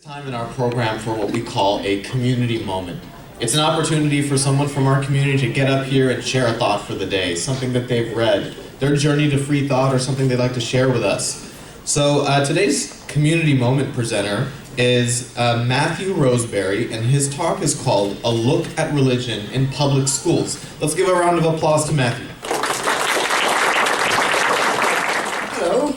Time in our program for what we call a community moment. It's an opportunity for someone from our community to get up here and share a thought for the day, something that they've read, their journey to free thought, or something they'd like to share with us. So today's community moment presenter is Matthew Rosbury, and his talk is called A Look at Religion in Public Schools. Let's give a round of applause to Matthew. Hello.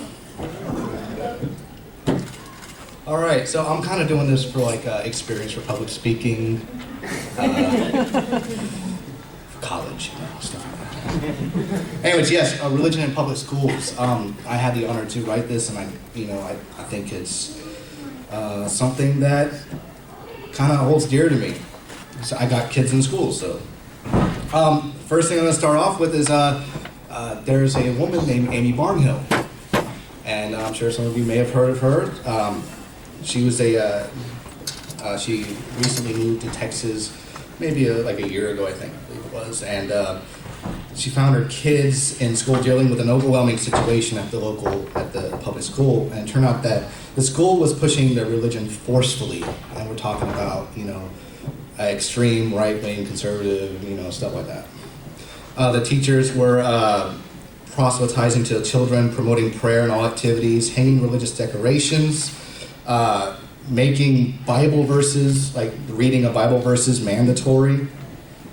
All right, so I'm kind of doing this for experience for public speaking, for college, stuff like that. Anyways, yes, religion in public schools. I had the honor to write this, and I think it's something that kind of holds dear to me. So I got kids in school, so first thing I'm going to start off with is there's a woman named Amy Barnhill, and I'm sure some of you may have heard of her. She recently moved to Texas, maybe like a year ago, I believe it was, and she found her kids in school dealing with an overwhelming situation at the public school, and it turned out that the school was pushing their religion forcefully, and we're talking about, extreme right-wing conservative, stuff like that. The teachers were proselytizing to children, promoting prayer and all activities, hanging religious decorations, making Bible verses, like reading of Bible verses, mandatory.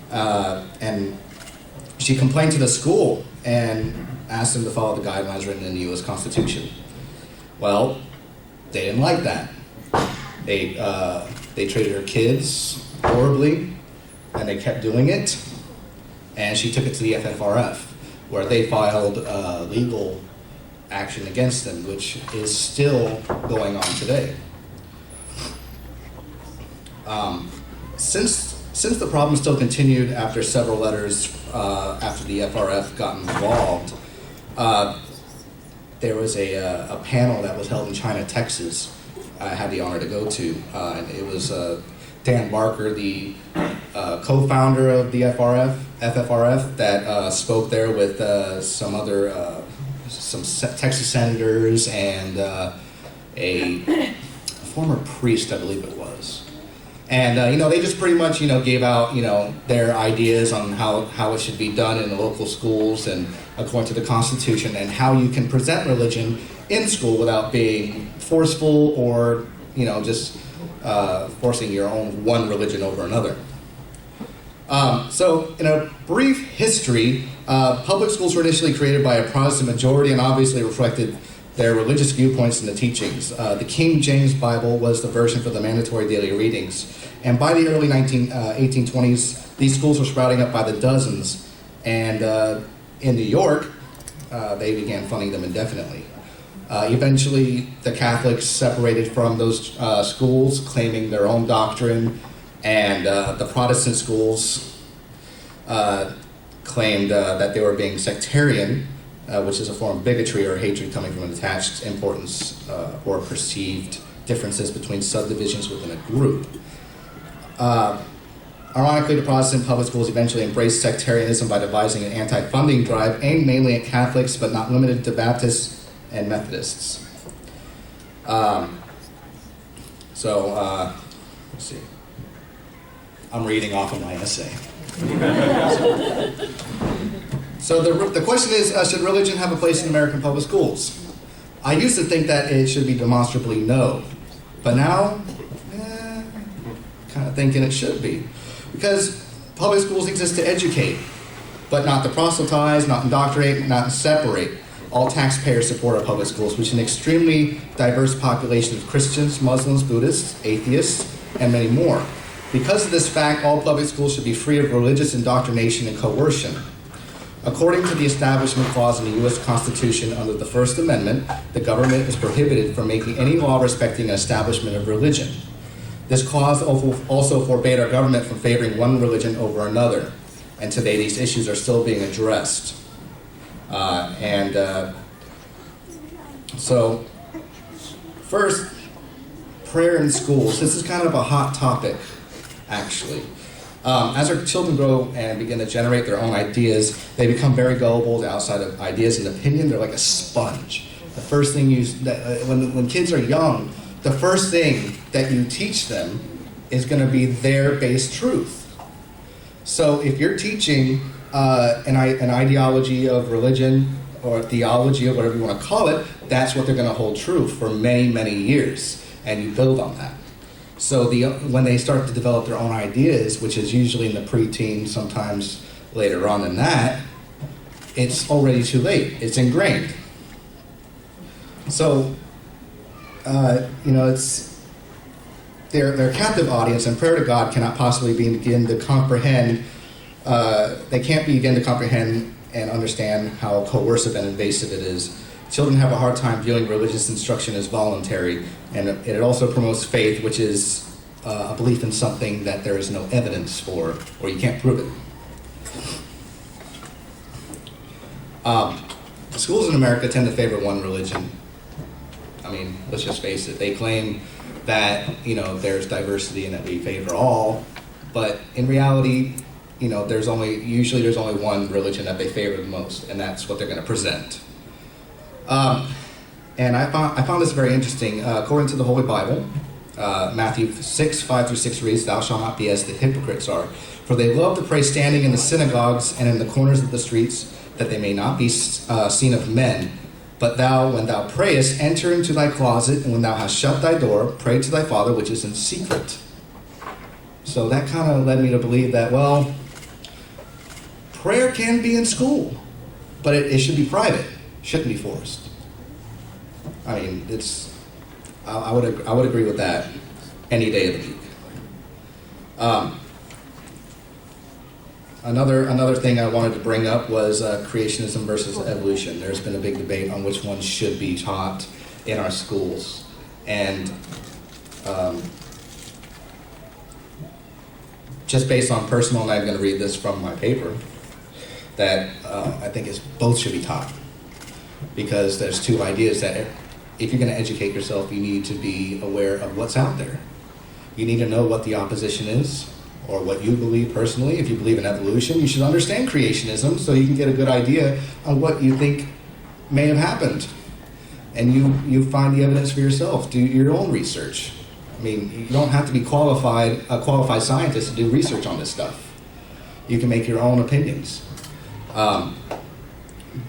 And she complained to the school and asked them to follow the guidelines written in the U.S. Constitution. Well, they didn't like that. They treated her kids horribly, and they kept doing it. And she took it to the FFRF, where they filed legal action against them, which is still going on today. Since the problem still continued after several letters after the FRF got involved, there was a panel that was held in China, Texas. I had the honor to go to, and it was Dan Barker, the co-founder of the FFRF, that spoke there with some Texas senators and a former priest, I believe it was. And they just pretty much gave out their ideas on how it should be done in the local schools and according to the Constitution, and how you can present religion in school without being forceful or just forcing your own one religion over another. So in a brief history, public schools were initially created by a Protestant majority and obviously reflected their religious viewpoints in the teachings. The King James Bible was the version for the mandatory daily readings. And by the early 1820s, these schools were sprouting up by the dozens. And in New York, they began funding them indefinitely. Eventually, the Catholics separated from those schools, claiming their own doctrine, and the Protestant schools claimed that they were being sectarian, which is a form of bigotry or hatred coming from an attached importance or perceived differences between subdivisions within a group. Ironically, the Protestant public schools eventually embraced sectarianism by devising an anti-funding drive aimed mainly at Catholics, but not limited to Baptists and Methodists. Let's see. I'm reading off of my essay. So the question is, should religion have a place in American public schools? I used to think that it should be demonstrably no, but now, kind of thinking it should be. Because public schools exist to educate, but not to proselytize, not indoctrinate, not to separate. All taxpayers support our public schools, which is an extremely diverse population of Christians, Muslims, Buddhists, atheists, and many more. Because of this fact, all public schools should be free of religious indoctrination and coercion. According to the Establishment Clause in the U.S. Constitution under the First Amendment, the government is prohibited from making any law respecting an establishment of religion. This clause also forbade our government from favoring one religion over another, and today these issues are still being addressed. So, first, prayer in schools. This is kind of a hot topic, actually. As our children grow and begin to generate their own ideas, they become very gullible to outside of ideas and opinion. They're like a sponge. The first thing when kids are young, the first thing that you teach them is going to be their base truth. So if you're teaching an ideology of religion or theology or whatever you want to call it, that's what they're going to hold true for many, many years, and you build on that. So when they start to develop their own ideas, which is usually in the preteen, sometimes later on than that, it's already too late. It's ingrained. So, it's their captive audience, and prayer to God cannot possibly begin to comprehend. They can't begin to comprehend and understand how coercive and invasive it is. Children have a hard time viewing religious instruction as voluntary, and it also promotes faith, which is a belief in something that there is no evidence for, or you can't prove it. Schools in America tend to favor one religion. I mean, let's just face it. They claim that, there's diversity and that we favor all, but in reality, there's only one religion that they favor the most, and that's what they're going to present. And I found this very interesting. According to the Holy Bible, Matthew 6:5-6 reads, "Thou shalt not be as the hypocrites are, for they love to pray standing in the synagogues and in the corners of the streets, that they may not be seen of men. But thou, when thou prayest, enter into thy closet, and when thou hast shut thy door, pray to thy Father which is in secret." So that kind of led me to believe that, well, prayer can be in school, but it should be private. Shouldn't be forced. I mean, I would agree with that any day of the week. Another thing I wanted to bring up was creationism versus evolution. There's been a big debate on which one should be taught in our schools, and just based on personal, and I'm going to read this from my paper, that I think both should be taught. Because there's two ideas that if you're going to educate yourself, you need to be aware of what's out there. You need to know what the opposition is, or what you believe personally. If you believe in evolution, you should understand creationism so you can get a good idea on what you think may have happened. And you find the evidence for yourself. Do your own research. I mean, you don't have to be a qualified scientist to do research on this stuff. You can make your own opinions.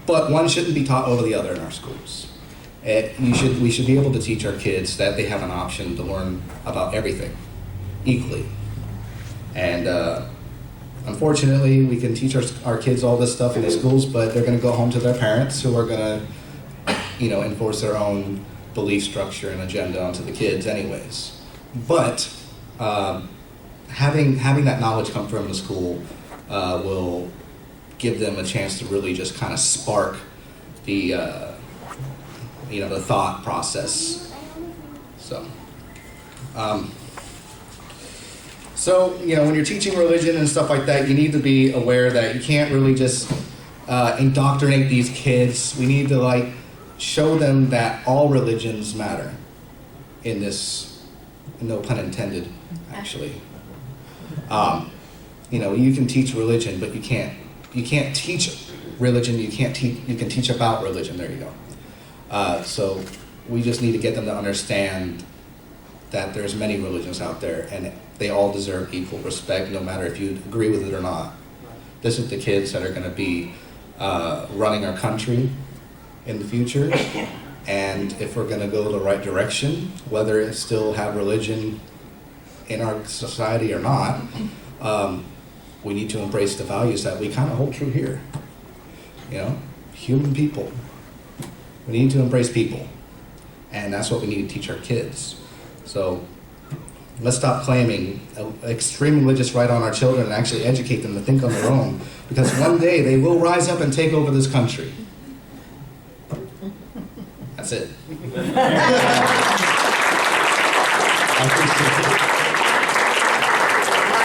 But one shouldn't be taught over the other in our schools. We should be able to teach our kids that they have an option to learn about everything equally. And unfortunately, we can teach our kids all this stuff in the schools, but they're going to go home to their parents who are going to, enforce their own belief structure and agenda onto the kids anyways. But having that knowledge come from the school will give them a chance to really just kind of spark the the thought process. So when you're teaching religion and stuff like that, you need to be aware that you can't really just indoctrinate these kids. We need to show them that all religions matter in this, no pun intended, actually. You can teach religion, but you can't teach religion. You can teach about religion. There you go. So we just need to get them to understand that there's many religions out there, and they all deserve equal respect, no matter if you agree with it or not. This is the kids that are going to be running our country in the future, and if we're going to go the right direction, whether it still have religion in our society or not, we need to embrace the values that we kind of hold true here. Human people. We need to embrace people, and that's what we need to teach our kids. So let's stop claiming extreme religious right on our children and actually educate them to think on their own, because one day they will rise up and take over this country. That's it. I appreciate it.